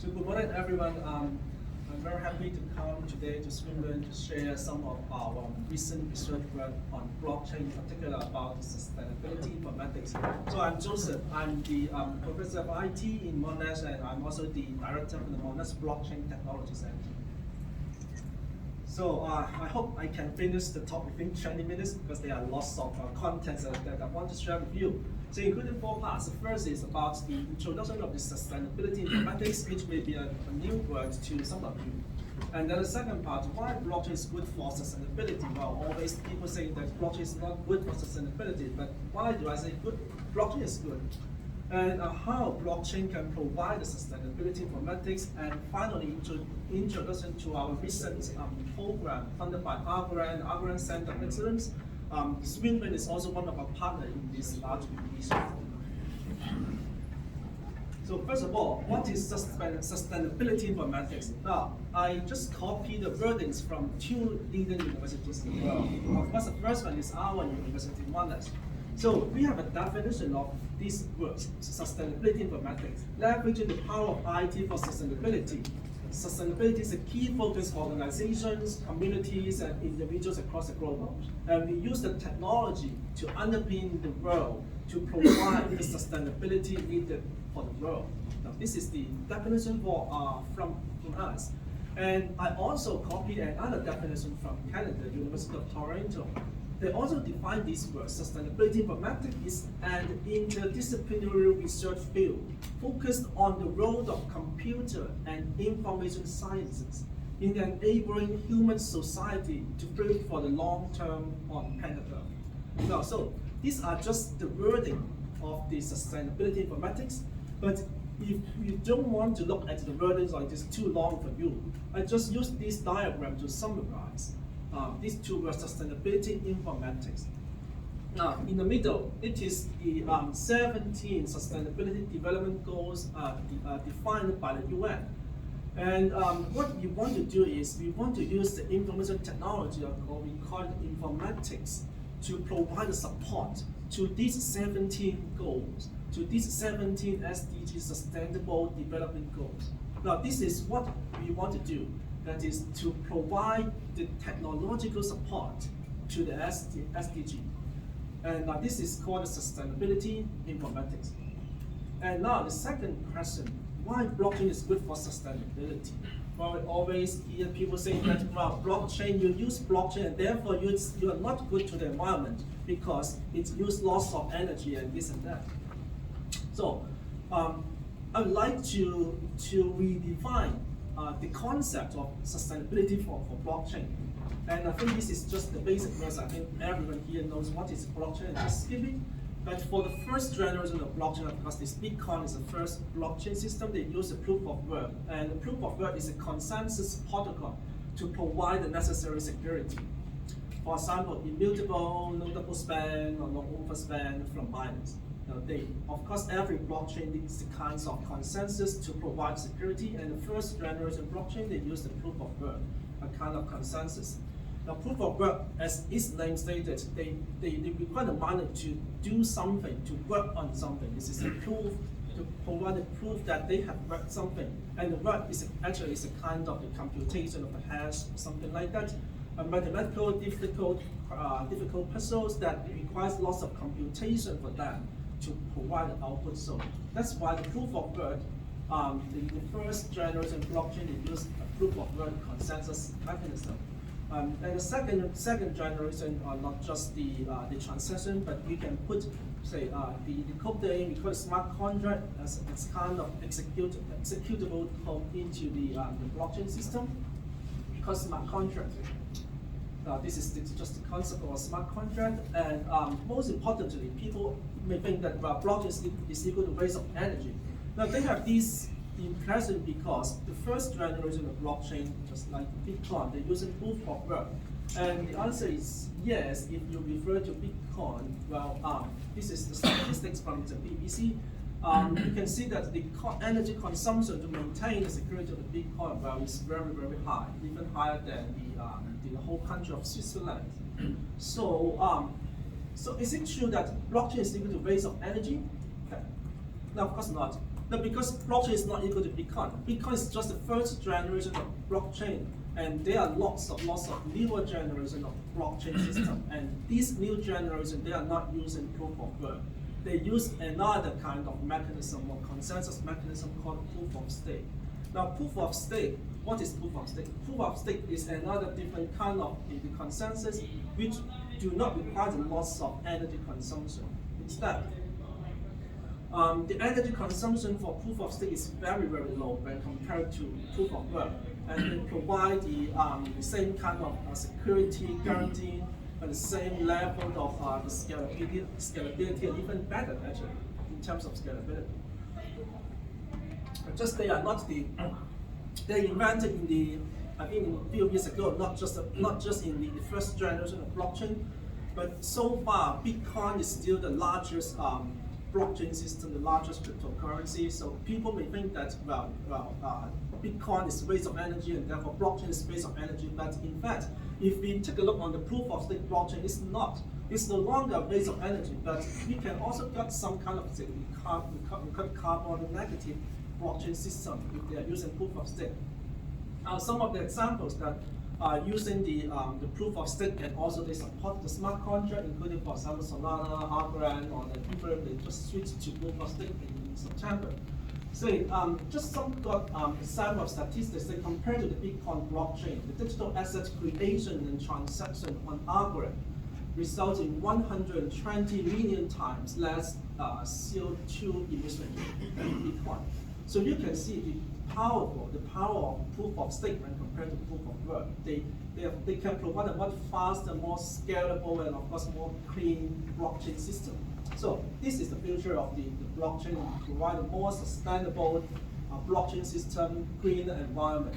So good morning, everyone. I'm very happy to come today to Swinburne to share some of our recent research work on blockchain, in particular about sustainability informatics. So I'm Joseph. I'm the professor of IT in Monash, and I'm also the director of the Monash Blockchain Technology Center. So I hope I can finish the talk within 20 minutes because there are lots of contents that I want to share with you. So including 4 parts. The first is about the introduction of the sustainability informatics, which may be a new word to some of you. And then the second part, why blockchain is good for sustainability. Well, always people say that blockchain is not good for sustainability, but why do I say good? Blockchain is good. And how blockchain can provide the sustainability informatics, and finally introduction to our recent program funded by Argoran Center of Excellence. Swinburne is also one of our partners in this large research. So first of all, what is sustainability informatics? Now, I just copied the wordings from 2 leading universities in the world. Of course, the first one is our university, Monash. So we have a definition of these words, sustainability informatics, leveraging the power of IT for sustainability. Sustainability is a key focus for organizations, communities, and individuals across the globe. And we use the technology to underpin the world to provide the sustainability needed for the world. Now, this is the definition from us. And I also copied another definition from Canada, University of Toronto. They also define these words. Sustainability informatics is an interdisciplinary research field focused on the role of computer and information sciences in enabling human society to thrive for the long term on planet Earth. Now, so these are just the wording of the sustainability informatics, but if you don't want to look at the wordings or it is too long for you, I just use this diagram to summarize. These 2 words, sustainability informatics. Now, in the middle, it is the 17 sustainability development goals defined by the UN. And what we want to do is we want to use the information technology, or we call it informatics, to provide the support to these 17 goals, to these 17 SDG Sustainable Development Goals. Now, this is what we want to do. That is to provide the technological support to the SDG. And this is called sustainability informatics. And now the second question, why blockchain is good for sustainability? Well, we always hear people saying that, well, blockchain, you use blockchain and therefore you are not good to the environment because it uses lots of energy and this and that. So I would like to redefine the concept of sustainability for blockchain. And I think this is just the basic words. I think everyone here knows what is blockchain and just skipping. But for the first generation of blockchain, of course, this Bitcoin is the first blockchain system. They use a proof of work. And the proof of work is a consensus protocol to provide the necessary security. For example, immutable, no double spend, or no overspend from Binance. Of course, every blockchain needs the kinds of consensus to provide security, and the first generation blockchain, they use the proof of work, a kind of consensus. Now, proof of work, as its name stated, they require the miner to do something, to work on something. This is a proof, to provide a proof that they have worked something. And the work is actually a kind of the computation of the hash, something like that. A mathematical difficult puzzles that requires lots of computation for them to provide an output. So that's why the proof of work, the first generation blockchain, they use a proof of work consensus mechanism. And the second generation are not just the transaction, but we can put, say, the code name, we call it smart contract as kind of executable code into the blockchain system. Because smart contract. This is just the concept of a smart contract, and most importantly, people may think that blockchain is equal to waste of energy. Now they have this impression because the first generation of blockchain, just like Bitcoin, they use a proof of work. And the answer is yes, if you refer to Bitcoin. Well, this is the statistics from the BBC. You can see that the energy consumption to maintain the security of the Bitcoin is very, very high, even higher than the whole country of Switzerland. So is it true that blockchain is equal to waste of energy? Now, of course not. Now, because blockchain is not equal to Bitcoin, Bitcoin is just the first generation of blockchain, and there are lots of newer generation of blockchain system. And these new generation, they are not using proof of work. They use another kind of mechanism or consensus mechanism called proof of stake. Now, proof of stake, what is proof of stake? Proof of stake is another different kind of the consensus which do not require lots of energy consumption. Instead, the energy consumption for proof of stake is very, very low when compared to proof of work, and they provide the same kind of security guarantee and the same level of the scalability, and even better actually in terms of scalability. But just they are not the they invented in the I think a few years ago, not just in the first generation of blockchain, but so far Bitcoin is still the largest blockchain system, the largest cryptocurrency. So people may think that Bitcoin is a waste of energy and therefore blockchain is a waste of energy. But in fact, if we take a look on the proof of stake blockchain, it's not. It's no longer a waste of energy, but we can also get some kind of carbon negative blockchain system if they are using proof of stake. Some of the examples that are using the proof of stake, and also they support the smart contract, including for example Solana, Algorand, or the people they just switched to proof of stake in September. So just some example of statistics. They compare to the Bitcoin blockchain, the digital asset creation and transaction on Algorand results in 120 million times less CO2 emission in Bitcoin. So you can see the power of proof of stake when compared to proof of work. They can provide a much faster, more scalable, and of course more clean blockchain system. So this is the future of the blockchain, provide a more sustainable blockchain system, green environment.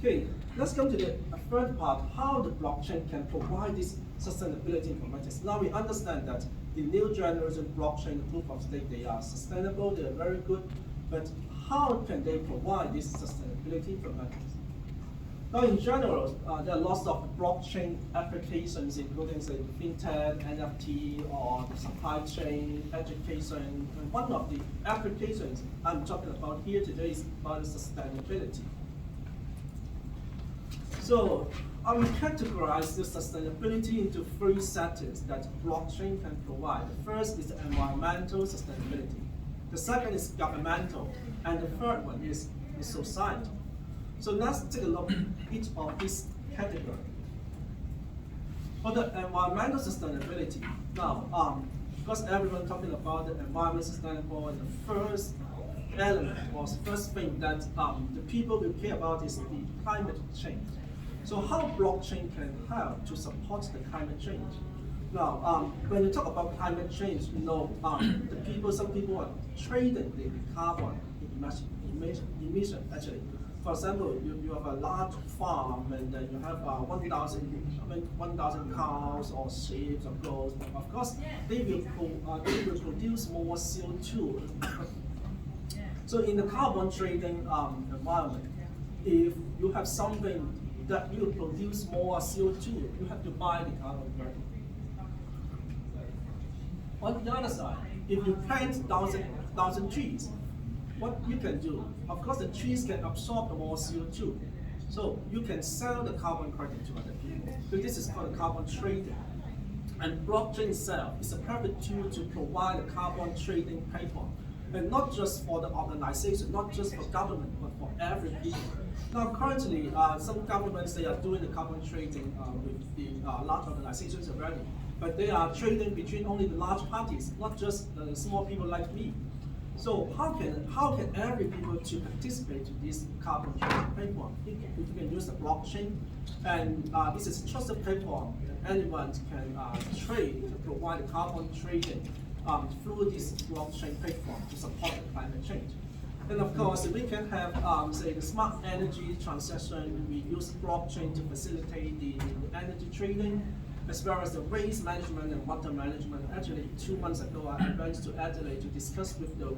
Okay, let's come to the third part, how the blockchain can provide this sustainability informatics. Now we understand that the new generation blockchain, the proof of stake, they are sustainable, they are very good, but how can they provide this sustainability informatics? Now in general, there are lots of blockchain applications, including say fintech, NFT, or the supply chain, education, and one of the applications I'm talking about here today is about sustainability. So I will categorize the sustainability into three settings that blockchain can provide. The first is the environmental sustainability. The second is governmental, and the third one is the societal. So let's take a look at each of these categories. For the environmental sustainability, now, because everyone talking about the environment sustainable, and the first element or first thing that the people will care about is the climate change. So how blockchain can help to support the climate change? Now, when you talk about climate change, you know, some people are trading the carbon emission actually. For example, you have a large farm and you have 1,000 cows or sheep or goats. Of course, they will produce more CO2. So in the carbon trading environment, if you have something that will produce more CO2, you have to buy the carbon credit. On the other side, if you plant 1,000 trees, what you can do, of course the trees can absorb more CO2. So you can sell the carbon credit to other people. So this is called carbon trading. And blockchain itself is a perfect tool to provide a carbon trading platform. And not just for the organization, not just for government, but for every people. Now currently, some governments, they are doing the carbon trading with the large organizations already. But they are trading between only the large parties, not just small people like me. So how can every people to participate in this carbon trading platform? If you can use the blockchain, and this is a trusted platform, anyone can trade to provide carbon trading through this blockchain platform to support the climate change. And of course, we can have, say, the smart energy transition. We use blockchain to facilitate the energy trading, as well as the waste management and water management. Actually, 2 months ago, I went to Adelaide to discuss with the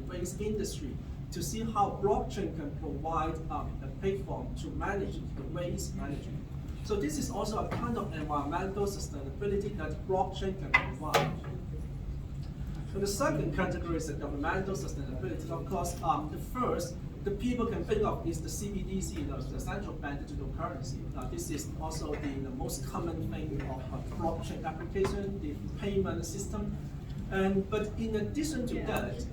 waste industry to see how blockchain can provide a platform to manage the waste management. So this is also a kind of environmental sustainability that blockchain can provide. And the second category is the governmental sustainability. Of course, the first, the people can think of is the CBDC, the central bank digital currency. This is also the most common thing of blockchain application, the payment system. But in addition to that,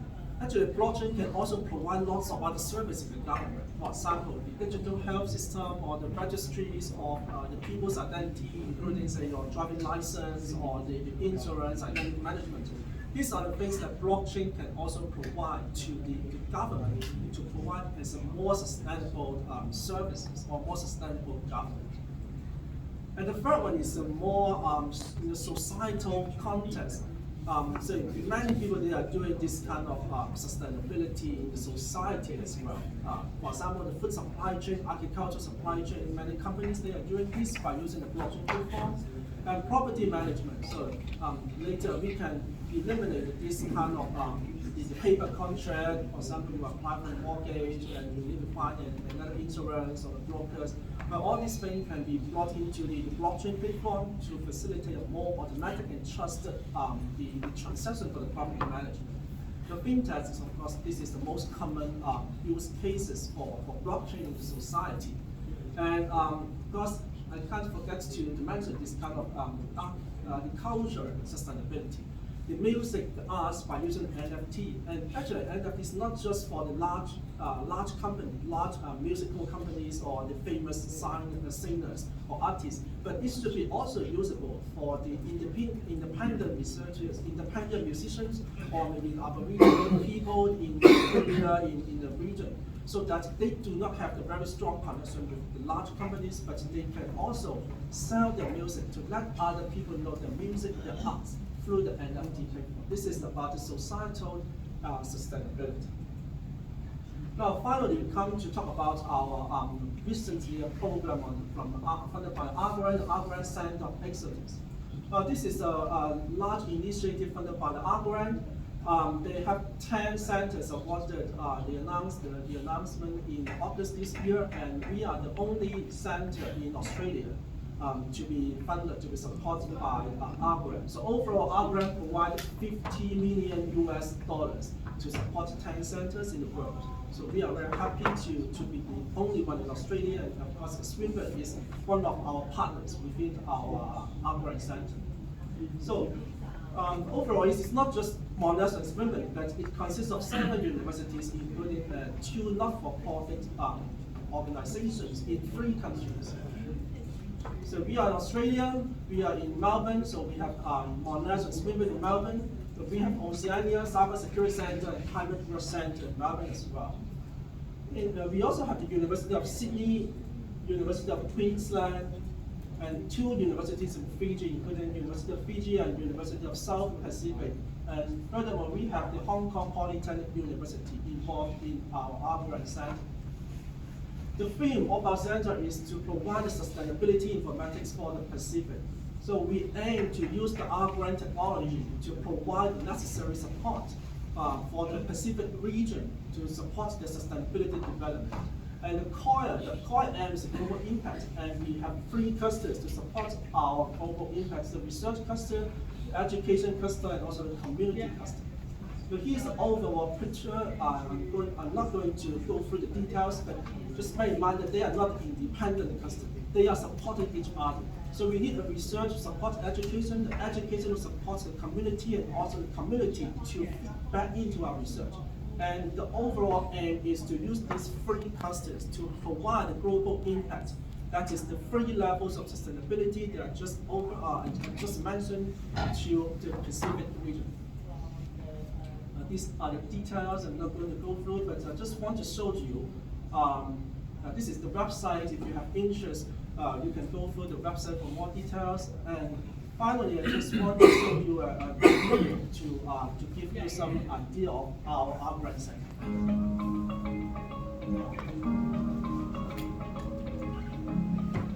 actually blockchain can also provide lots of other services in the government. For example, the digital health system or the registries of the people's identity, including say your driving license or the insurance, identity management. These are the things that blockchain can also provide to the government to provide as a more sustainable services or more sustainable government. And the third one is a more in the societal context. So many people, they are doing this kind of sustainability in the society as well. For example, the food supply chain, agriculture supply chain, many companies, they are doing this by using the blockchain platform. And property management, so later we can eliminate this kind of the paper contract. For example, you apply for a mortgage and you need to find another insurance or brokers. But all these things can be brought into the blockchain platform to facilitate a more automatic and trusted the transaction for the property management. The fintech is, of course, this is the most common use cases for blockchain in the society. And of course, I can't forget to mention this kind of the culture sustainability. The music, the arts by using NFT, and actually NFT is not just for the large company, large musical companies or the famous singers or artists, but it should be also usable for the independent researchers, independent musicians, or maybe Aboriginal people in the region, so that they do not have the very strong connection with the large companies, but they can also sell their music to let other people know their music, their arts, through the NFT platform. This is about the societal sustainability. Now, finally, we come to talk about our recently a program funded by the Grant Center of Excellence. This is a large initiative funded by the Grant. They have 10 centers awarded the announcement in August this year, and we are the only center in Australia to be funded, to be supported by Grant. So overall, Grant provided $50 million to support 10 centers in the world. So we are very happy to be the only one in Australia, and of course Swinburne is one of our partners within our Grant Center. So overall, it's not just Monash and Swinburne, but it consists of 7 universities, including 2 not-for-profit organizations in 3 countries. So we are in Australia, we are in Melbourne, so we have Monash and Swinburne in Melbourne. So we have Oceania Cyber Security Center and Climate Research Center in Melbourne as well. And we also have the University of Sydney, University of Queensland, and 2 universities in Fiji, including University of Fiji and University of South Pacific. And furthermore, we have the Hong Kong Polytechnic University involved in our Grant Center. The theme of our center is to provide the sustainability informatics for the Pacific. So we aim to use the Grant technology to provide the necessary support for the Pacific region to support the sustainability development. And the core aim is global impact, and we have 3 clusters to support our global impact: the research cluster, the education cluster, and also the community cluster. So here's the overall picture. I'm not going to go through the details, but just bear in mind that they are not independent clusters. They are supporting each other. So we need the research to support education, the education to support the community, and also the community to feed back into our research. And the overall aim is to use these 3 clusters to provide a global impact. That is the 3 levels of sustainability that I just mentioned to the Pacific region. These are the details I'm not going to go through, but I just want to show you. This is the website. If you have interest, you can go through the website for more details. And finally, I just want to show you a video to give you some idea of our Grant Center.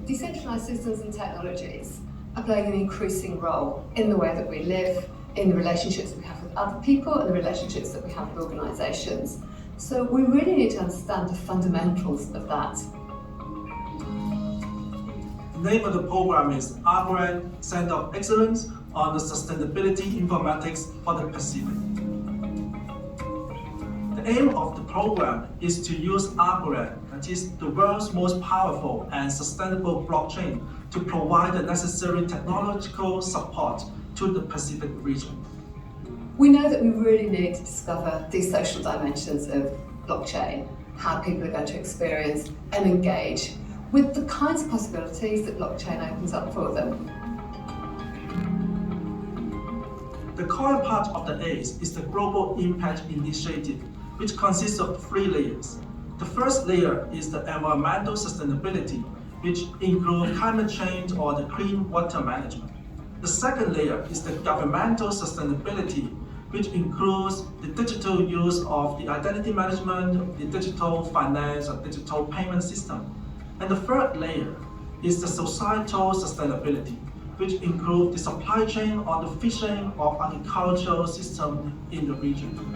Decentralized systems and technologies are playing an increasing role in the way that we live, in the relationships that we have with other people, and the relationships that we have with organisations. So we really need to understand the fundamentals of that. The name of the program is Grant Center of Excellence on the Sustainability Informatics for the Pacific. the aim of the program is to use Algorand, that is the world's most powerful and sustainable blockchain, to provide the necessary technological support to the Pacific region. We know that we really need to discover these social dimensions of blockchain, how people are going to experience and engage with the kinds of possibilities that blockchain opens up for them. The core part of the ACE is the Global Impact Initiative, which consists of 3 layers. The first layer is the environmental sustainability, which includes climate change or the clean water management. The second layer is the governmental sustainability, which includes the digital use of the identity management, the digital finance or digital payment system. And the third layer is the societal sustainability, which includes the supply chain or the fishing or agricultural system in the region.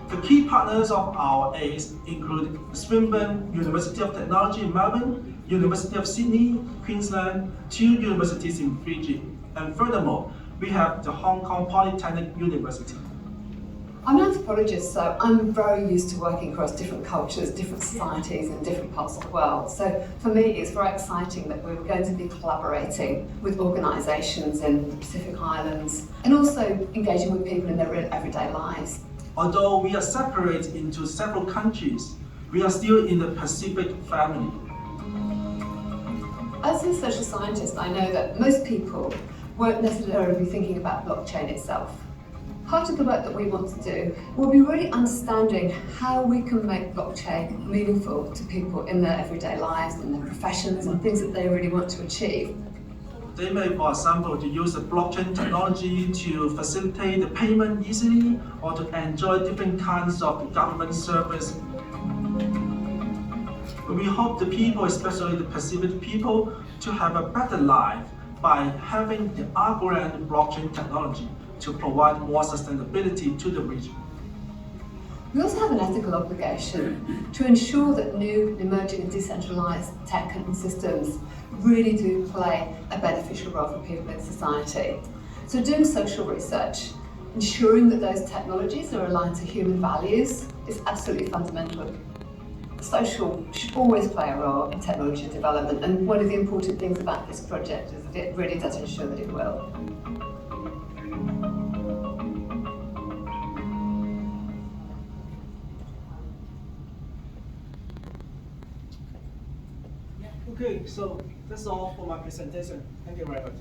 The key partners of our ACE include Swinburne University of Technology in Melbourne, University of Sydney, Queensland, 2 universities in Fiji, and furthermore, we have the Hong Kong Polytechnic University. I'm an anthropologist, so I'm very used to working across different cultures, different societies in different parts of the world. So for me, it's very exciting that we're going to be collaborating with organisations in the Pacific Islands and also engaging with people in their real everyday lives. Although we are separated into several countries, we are still in the Pacific family. As a social scientist, I know that most people won't necessarily be thinking about blockchain itself. Part of the work that we want to do will be really understanding how we can make blockchain meaningful to people in their everyday lives, in their professions, and things that they really want to achieve. They may, for example, to use the blockchain technology to facilitate the payment easily or to enjoy different kinds of government service. We hope the people, especially the Pacific people, to have a better life by having the Algorand blockchain technology to provide more sustainability to the region. We also have an ethical obligation to ensure that new, emerging and decentralised tech and systems really do play a beneficial role for people in society. So doing social research, ensuring that those technologies are aligned to human values is absolutely fundamental. Social should always play a role in technology development, and one of the important things about this project is that it really does ensure that it will. Okay, so that's all for my presentation. Thank you very much.